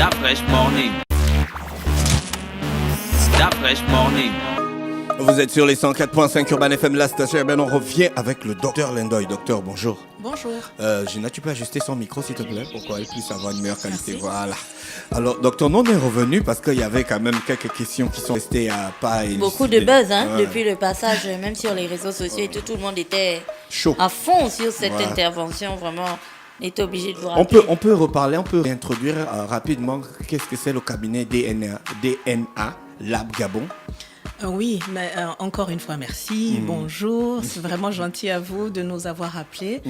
That fresh morning. That fresh morning. Vous êtes sur les 104.5 Urban FM, la station urbaine. On revient avec le docteur Lindoy. Docteur, bonjour. Bonjour. Gina, tu peux ajuster son micro, s'il te plaît, pour qu'elle puisse avoir une meilleure qualité. Merci. Voilà. Alors, docteur, nous, on est revenu parce qu'il y avait quand même quelques questions qui sont restées à pas élucider. Beaucoup de buzz Ouais. depuis le passage, même sur les réseaux sociaux et tout le monde était Chaud. à fond sur cette Ouais. intervention. Vraiment, on était obligé de vous rappeler. On peut reparler, on peut réintroduire rapidement qu'est-ce que c'est le cabinet DNA Lab Gabon. Oui, mais encore une fois, merci. Bonjour. C'est vraiment gentil à vous de nous avoir appelés.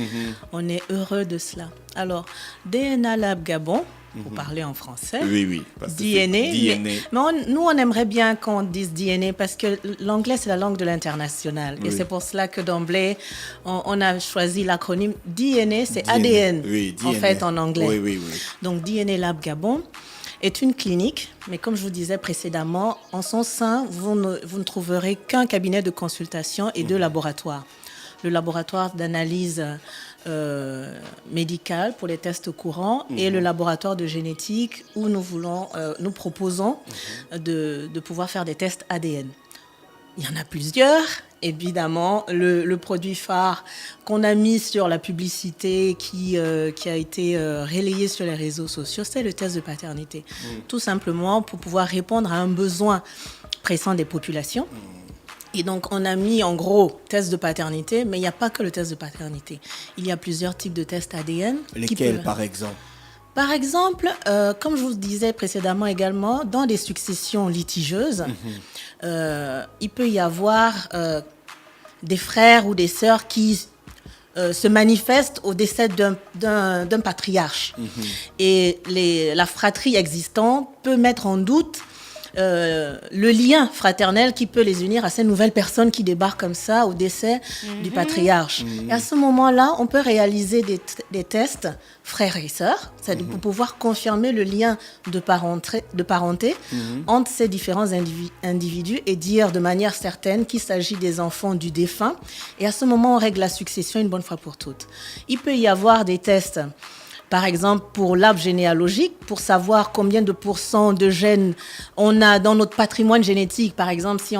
On est heureux de cela. Alors, DNA Lab Gabon, pour parler en français. Oui. parce que c'est DNA. DNA. Mais nous, on aimerait bien qu'on dise DNA parce que l'anglais, c'est la langue de l'international. Et Oui. c'est pour cela que d'emblée, on a choisi l'acronyme DNA, c'est DNA. ADN, Oui, en DNA. fait, en anglais. Oui. Donc, DNA Lab Gabon est une clinique, mais comme je vous disais précédemment, en son sein, vous ne trouverez qu'un cabinet de consultation et deux laboratoires. Le laboratoire d'analyse médicale pour les tests courants et le laboratoire de génétique où nous proposons de pouvoir faire des tests ADN. Il y en a plusieurs. Évidemment, le produit phare qu'on a mis sur la publicité qui a été relayé sur les réseaux sociaux, c'est le test de paternité. Tout simplement pour pouvoir répondre à un besoin pressant des populations. Et donc, on a mis en gros test de paternité, mais il n'y a pas que le test de paternité. Il y a plusieurs types de tests ADN. Lesquels, par exemple? Par exemple, comme je vous le disais précédemment également, dans des successions litigieuses, il peut y avoir des frères ou des sœurs qui se manifestent au décès d'un patriarche. Et la fratrie existante peut mettre en doute le lien fraternel qui peut les unir à ces nouvelles personnes qui débarquent comme ça au décès du patriarche. Et à ce moment-là, on peut réaliser des tests frères et sœurs, c'est-à-dire pour pouvoir confirmer le lien de parenté entre ces différents individus et dire de manière certaine qu'il s'agit des enfants du défunt. Et à ce moment, on règle la succession une bonne fois pour toutes. Il peut y avoir des tests, par exemple, pour l'arbre généalogique, pour savoir combien de pourcents de gènes on a dans notre patrimoine génétique. Par exemple, si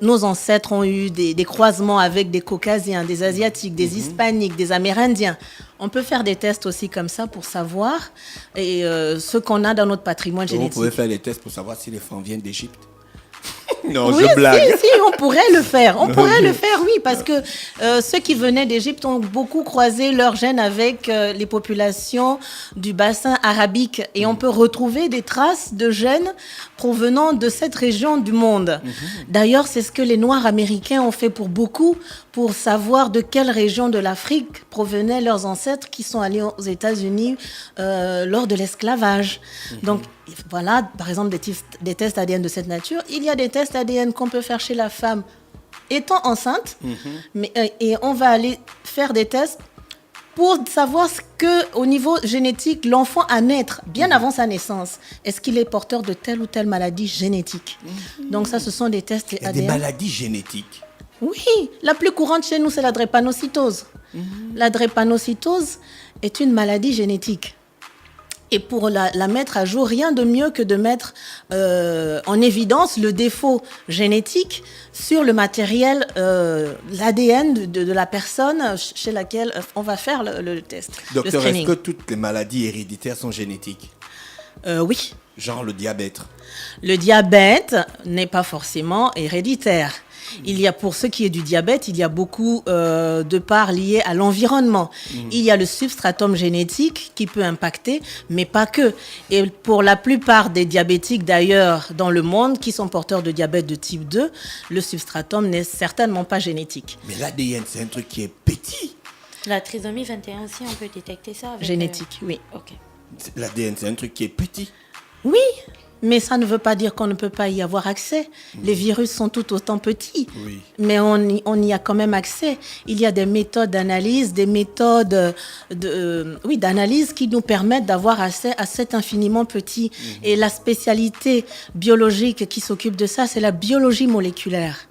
nos ancêtres ont eu des croisements avec des Caucasiens, des Asiatiques, des Hispaniques, des Amérindiens. On peut faire des tests aussi comme ça pour savoir ce qu'on a dans notre patrimoine Vous génétique. pouvez faire les tests pour savoir si les femmes viennent d'Égypte. Non, Oui, je blague. si, on pourrait le faire. On pourrait le faire, oui, parce que ceux qui venaient d'Égypte ont beaucoup croisé leurs gènes avec les populations du bassin arabique. Et on peut retrouver des traces de gènes provenant de cette région du monde. D'ailleurs, c'est ce que les Noirs américains ont fait pour beaucoup, pour savoir de quelle région de l'Afrique provenaient leurs ancêtres qui sont allés aux États-Unis lors de l'esclavage. Donc, voilà, par exemple, des tests ADN de cette nature. Il y a des tests ADN qu'on peut faire chez la femme étant enceinte, et on va aller faire des tests pour savoir ce que, au niveau génétique, l'enfant à naître, bien avant sa naissance, est-ce qu'il est porteur de telle ou telle maladie génétique. Donc ça, ce sont des tests Il y a ADN. des maladies génétiques. Oui, la plus courante chez nous, c'est la drépanocytose. La drépanocytose est une maladie génétique. Et pour la mettre à jour, rien de mieux que de mettre en évidence le défaut génétique sur le matériel, l'ADN de la personne chez laquelle on va faire le test, le Docteur, est-ce screening. que toutes les maladies héréditaires sont génétiques? Oui, Genre le diabète. le diabète n'est pas forcément héréditaire. Il y a, pour ce qui est du diabète, il y a beaucoup de parts liées à l'environnement. Il y a le substratum génétique qui peut impacter, mais pas que. Et pour la plupart des diabétiques d'ailleurs dans le monde qui sont porteurs de diabète de type 2, le substratum n'est certainement pas génétique. Mais l'ADN, c'est un truc qui est petit. La trisomie 21 aussi, on peut détecter ça avec, Génétique, oui. Ok. L'ADN, c'est un truc qui est petit. Oui, mais ça ne veut pas dire qu'on ne peut pas y avoir accès. Les virus sont tout autant petits, Oui. mais on y a quand même accès. Il y a des méthodes d'analyse, des méthodes d'analyse qui nous permettent d'avoir accès à cet infiniment petit. Et la spécialité biologique qui s'occupe de ça, c'est la biologie moléculaire.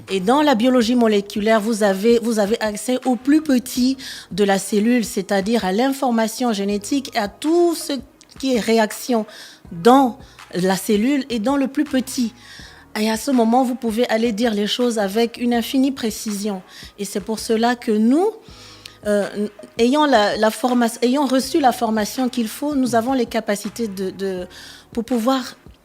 Et dans la biologie moléculaire, vous avez accès au plus petit de la cellule, c'est-à-dire à l'information génétique et à tout ce qui est réaction dans la cellule et dans le plus petit. Et à ce moment, vous pouvez aller dire les choses avec une infinie précision. Et c'est pour cela que nous, ayant reçu la formation qu'il faut, nous avons les capacités pour pouvoir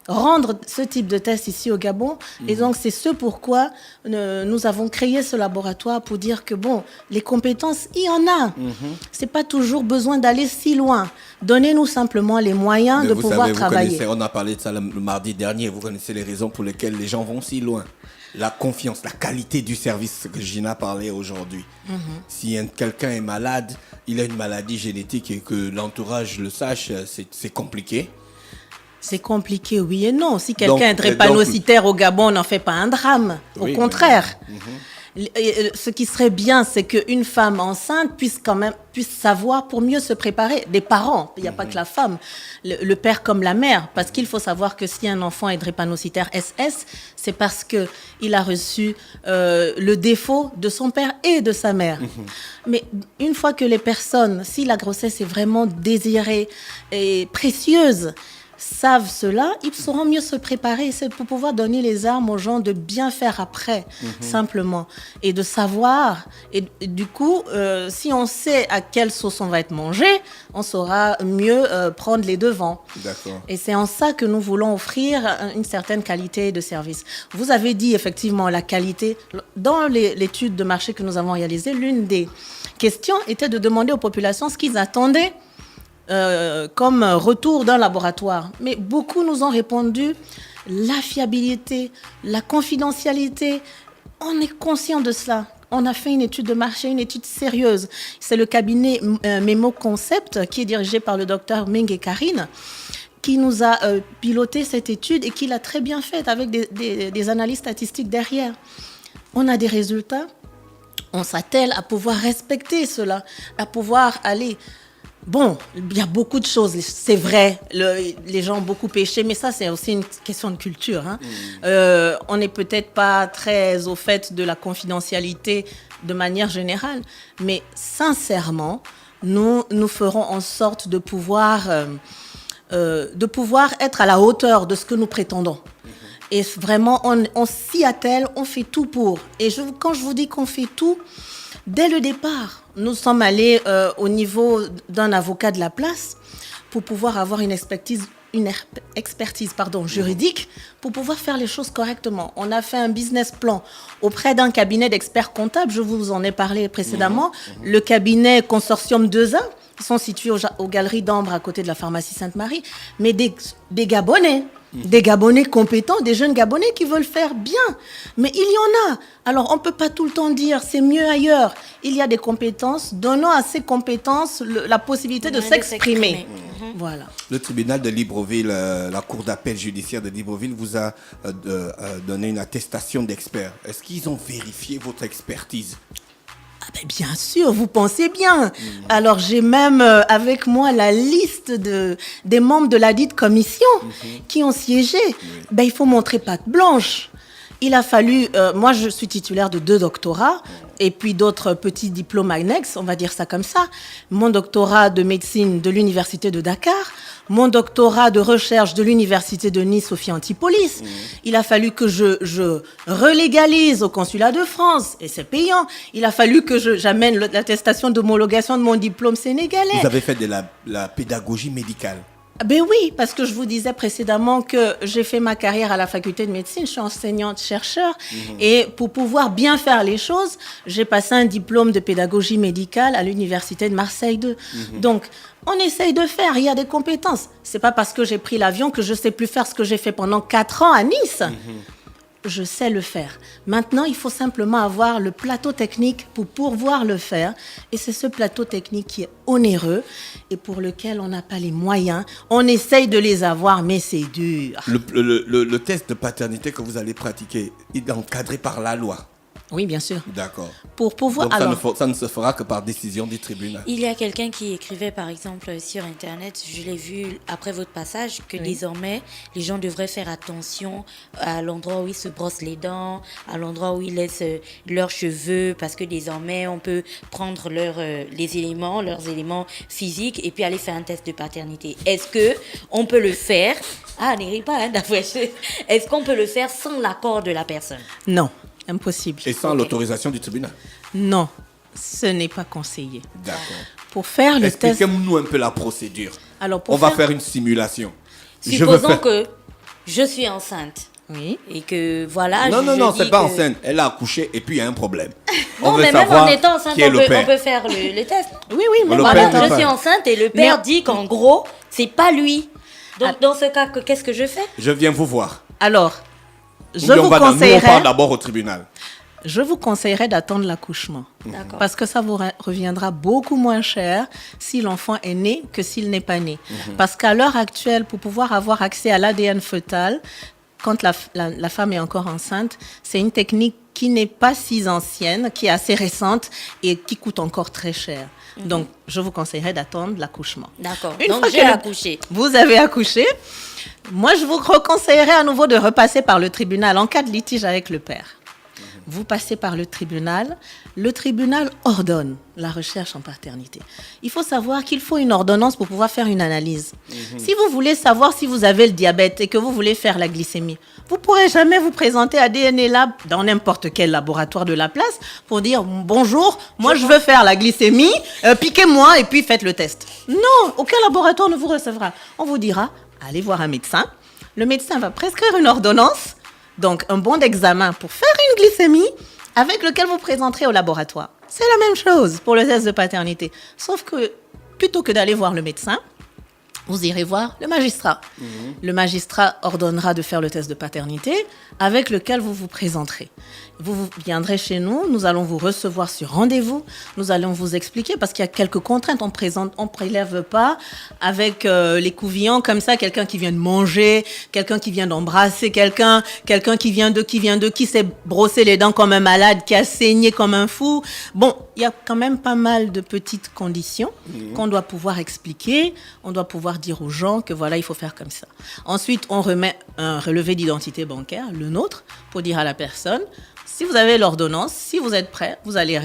rendre ce type de test ici au Gabon. Et donc, c'est ce pourquoi nous avons créé ce laboratoire pour dire que, bon, les compétences, il y en a. C'est pas toujours besoin d'aller si loin. Donnez-nous simplement les moyens de pouvoir travailler. On a parlé de ça le mardi dernier. Vous connaissez les raisons pour lesquelles les gens vont si loin. La confiance, la qualité du service que Gina parlait aujourd'hui. Si quelqu'un est malade, il a une maladie génétique et que l'entourage le sache, c'est compliqué. C'est compliqué, oui et non. Si quelqu'un est drépanocytaire au Gabon, on n'en fait pas un drame. Au contraire. Ce qui serait bien, c'est qu'une femme enceinte puisse savoir pour mieux se préparer. Des parents, il n'y a pas que la femme, le père comme la mère. Parce qu'il faut savoir que si un enfant est drépanocytaire SS, c'est parce qu'il a reçu le défaut de son père et de sa mère. Mais une fois que les personnes, si la grossesse est vraiment désirée et précieuse, savent cela, ils sauront mieux se préparer. C'est pour pouvoir donner les armes aux gens de bien faire après, simplement. Et de savoir. Et du coup, si on sait à quelle sauce on va être mangé, on saura mieux prendre les devants. D'accord. Et c'est en ça que nous voulons offrir une certaine qualité de service. Vous avez dit effectivement la qualité. Dans l'étude de marché que nous avons réalisée, l'une des questions était de demander aux populations ce qu'ils attendaient comme retour d'un laboratoire. Mais beaucoup nous ont répondu la fiabilité, la confidentialité. On est conscient de cela. On a fait une étude de marché, une étude sérieuse. C'est le cabinet Memo Concept qui est dirigé par le docteur Ming Karine qui nous a piloté cette étude et qui l'a très bien faite avec des analyses statistiques derrière. On a des résultats. On s'attelle à pouvoir respecter cela, à pouvoir aller... Bon, il y a beaucoup de choses, c'est vrai, les gens ont beaucoup péché, mais ça, c'est aussi une question de culture. On n'est peut-être pas très au fait de la confidentialité de manière générale, mais sincèrement, nous ferons en sorte de pouvoir être à la hauteur de ce que nous prétendons. Et vraiment, on s'y attelle, on fait tout pour. Et quand je vous dis qu'on fait tout, dès le départ, nous sommes allés au niveau d'un avocat de la place pour pouvoir avoir une expertise juridique pour pouvoir faire les choses correctement. On a fait un business plan auprès d'un cabinet d'experts comptables, je vous en ai parlé précédemment, le cabinet Consortium 2A, ils sont situés aux Galeries d'Ambre à côté de la pharmacie Sainte-Marie, mais des Gabonais. Des Gabonais compétents, des jeunes Gabonais qui veulent faire bien. Mais il y en a. Alors, on ne peut pas tout le temps dire c'est mieux ailleurs. Il y a des compétences. Donnons à ces compétences la possibilité de s'exprimer. Voilà. Le tribunal de Libreville, la cour d'appel judiciaire de Libreville vous a donné une attestation d'expert. Est-ce qu'ils ont vérifié votre expertise ? Ben bien sûr, vous pensez bien. Alors, j'ai même avec moi la liste des membres de la dite commission qui ont siégé. Ben, il faut montrer patte blanche. Il a fallu... moi, je suis titulaire de 2 doctorats et puis d'autres petits diplômes annexes, on va dire ça comme ça. Mon doctorat de médecine de l'université de Dakar, mon doctorat de recherche de l'université de Nice, Sophie Antipolis. Il a fallu que je relégalise au consulat de France, et c'est payant. Il a fallu que j'amène l'attestation d'homologation de mon diplôme sénégalais. Vous avez fait de la pédagogie médicale. Ben oui, parce que je vous disais précédemment que j'ai fait ma carrière à la faculté de médecine, je suis enseignante-chercheur, et pour pouvoir bien faire les choses, j'ai passé un diplôme de pédagogie médicale à l'université de Marseille 2. Donc, on essaye de faire, il y a des compétences. C'est pas parce que j'ai pris l'avion que je sais plus faire ce que j'ai fait pendant 4 ans à Nice. Je sais le faire. Maintenant, il faut simplement avoir le plateau technique pour pouvoir le faire. Et c'est ce plateau technique qui est onéreux et pour lequel on n'a pas les moyens. On essaye de les avoir, mais c'est dur. Le test de paternité que vous allez pratiquer, il est encadré par la loi. Oui, bien sûr. D'accord. Pour pouvoir... Donc alors, ça ne se fera que par décision du tribunal. Il y a quelqu'un qui écrivait par exemple sur Internet, je l'ai vu après votre passage, que désormais les gens devraient faire attention à l'endroit où ils se brossent les dents, à l'endroit où ils laissent leurs cheveux, parce que désormais on peut prendre leurs éléments physiques et puis aller faire un test de paternité. Est-ce que on peut le faire? Ah, n'irez pas, hein, d'après. Est-ce qu'on peut le faire sans l'accord de la personne? non, impossible. Et sans l'autorisation du tribunal. Non, ce n'est pas conseillé. D'accord. Pour faire le test... Expliquez-nous un peu la procédure. Alors, pour On va faire une simulation. Supposons que je suis enceinte. Oui. Et que voilà. Non, je c'est dis pas que- enceinte. Elle a accouché et puis il y a un problème. Non, On veut mais même savoir en étant enceinte, qui est on le peut père. faire le test. Oui, oui, mais Le voilà. père Voilà, n'est je suis pas- enceinte et le père Mais- dit qu'en gros, c'est pas lui. Donc, dans ce cas, qu'est-ce que je fais? Je viens vous voir. Alors, Ou bien nous, on conseillerais... part d'abord au tribunal. Je vous conseillerais d'attendre l'accouchement. D'accord. Parce que ça vous reviendra beaucoup moins cher si l'enfant est né que s'il n'est pas né. Parce qu'à l'heure actuelle, pour pouvoir avoir accès à l'ADN fœtal, quand la femme est encore enceinte, c'est une technique qui n'est pas si ancienne, qui est assez récente et qui coûte encore très cher. Donc, je vous conseillerais d'attendre l'accouchement. D'accord. Une Donc, fois j'ai que accouché. vous avez accouché, moi, je vous reconseillerais à nouveau de repasser par le tribunal en cas de litige avec le père. Vous passez par le tribunal ordonne la recherche en paternité. Il faut savoir qu'il faut une ordonnance pour pouvoir faire une analyse. Si vous voulez savoir si vous avez le diabète et que vous voulez faire la glycémie, vous ne pourrez jamais vous présenter à DNA Lab dans n'importe quel laboratoire de la place pour dire « Bonjour, moi je veux faire la glycémie, piquez-moi et puis faites le test ». Non, aucun laboratoire ne vous recevra. On vous dira « Allez voir un médecin ». Le médecin va prescrire une ordonnance, donc un bon d'examen pour faire une glycémie avec lequel vous présenterez au laboratoire. C'est la même chose pour le test de paternité. Sauf que plutôt que d'aller voir le médecin, vous irez voir le magistrat. Le magistrat ordonnera de faire le test de paternité avec lequel vous vous présenterez. Vous viendrez chez nous, nous allons vous recevoir sur rendez-vous, nous allons vous expliquer parce qu'il y a quelques contraintes. On prélève pas avec les couvillons comme ça, quelqu'un qui vient de manger, quelqu'un qui vient d'embrasser quelqu'un qui vient qui s'est brossé les dents comme un malade, qui a saigné comme un fou. Bon, il y a quand même pas mal de petites conditions qu'on doit pouvoir expliquer, on doit pouvoir dire aux gens que voilà, il faut faire comme ça. Ensuite, on remet un relevé d'identité bancaire, le nôtre, pour dire à la personne, si vous avez l'ordonnance, si vous êtes prêt, vous allez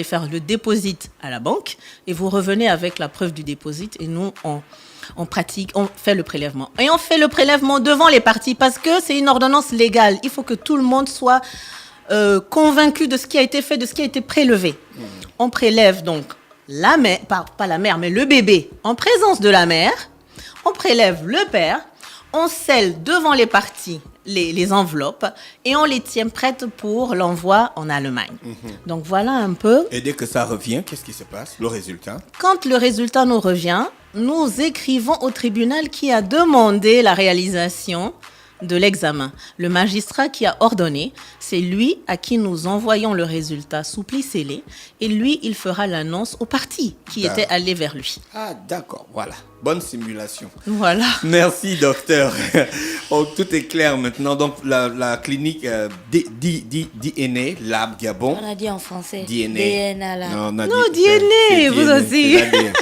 faire le dépôt à la banque et vous revenez avec la preuve du dépôt et nous, on fait le prélèvement. Et on fait le prélèvement devant les parties parce que c'est une ordonnance légale. Il faut que tout le monde soit convaincu de ce qui a été fait, de ce qui a été prélevé. On prélève donc la mère, pas la mère, mais le bébé en présence de la mère. On prélève le père. On scelle devant les parties les enveloppes et on les tient prêtes pour l'envoi en Allemagne. Donc voilà un peu. Et dès que ça revient, qu'est-ce qui se passe? Le résultat? Quand le résultat nous revient, nous écrivons au tribunal qui a demandé la réalisation de l'examen. Le magistrat qui a ordonné, c'est lui à qui nous envoyons le résultat sous pli scellé et lui, il fera l'annonce aux parties qui étaient allés vers lui. Ah, d'accord, voilà. Bonne simulation. Voilà. Merci, docteur. Oh, tout est clair maintenant. Donc, la clinique DNA Lab Gabon. On a dit en français. DNA. DNA là. Non, on a Non, dit- DNA, c'est vous DNA, aussi. c'est l'ADN.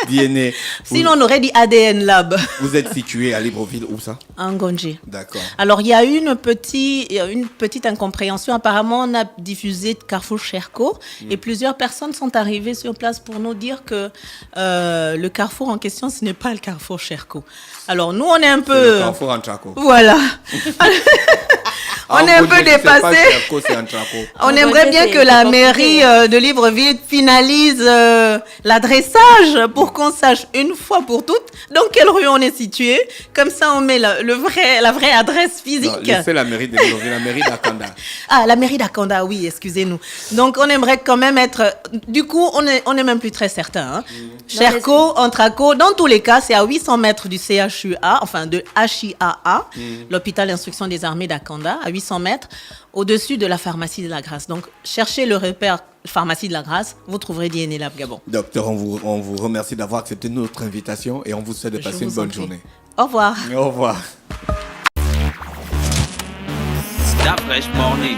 DNA. Sinon, on aurait dit ADN Lab. Vous êtes situé à Libreville, où ça? En Ngonji. D'accord. Alors, il y a une petite incompréhension. Apparemment, on a diffusé Carrefour Cherco et plusieurs personnes sont arrivées sur place pour nous dire que le Carrefour en question, ce n'est pas le Carrefour Cherco. Alors, nous, on est un C'est peu... le Carrefour Antraco. Voilà. On est un peu C'est pas dépassé. Cherco, c'est Antraco. On On aimerait va bien dire que c'est la compliqué. mairie de Libreville finalise l'adressage pour qu'on sache une fois pour toutes dans quelle rue on est situé. Comme ça, on met la vraie adresse physique. Non, laissez la mairie de Libreville, la mairie d'Akanda. Ah, la mairie d'Akanda, oui, excusez-nous. Donc, on aimerait quand même être... Du coup, on est même plus très certain. Hein. Cherco, Antraco, dans tous les cas, c'est à 800 mètres du CHUA, enfin de HIAA, l'hôpital d'instruction des armées d'Akanda, à 800 mètres, au-dessus de la pharmacie de la Grâce. Donc, cherchez le repère pharmacie de la Grâce, vous trouverez DNA Lab Gabon. Docteur, on vous remercie d'avoir accepté notre invitation et on vous souhaite de Je passer une vous en bonne prie. journée. Au revoir. Au revoir. Stop Fresh Morning.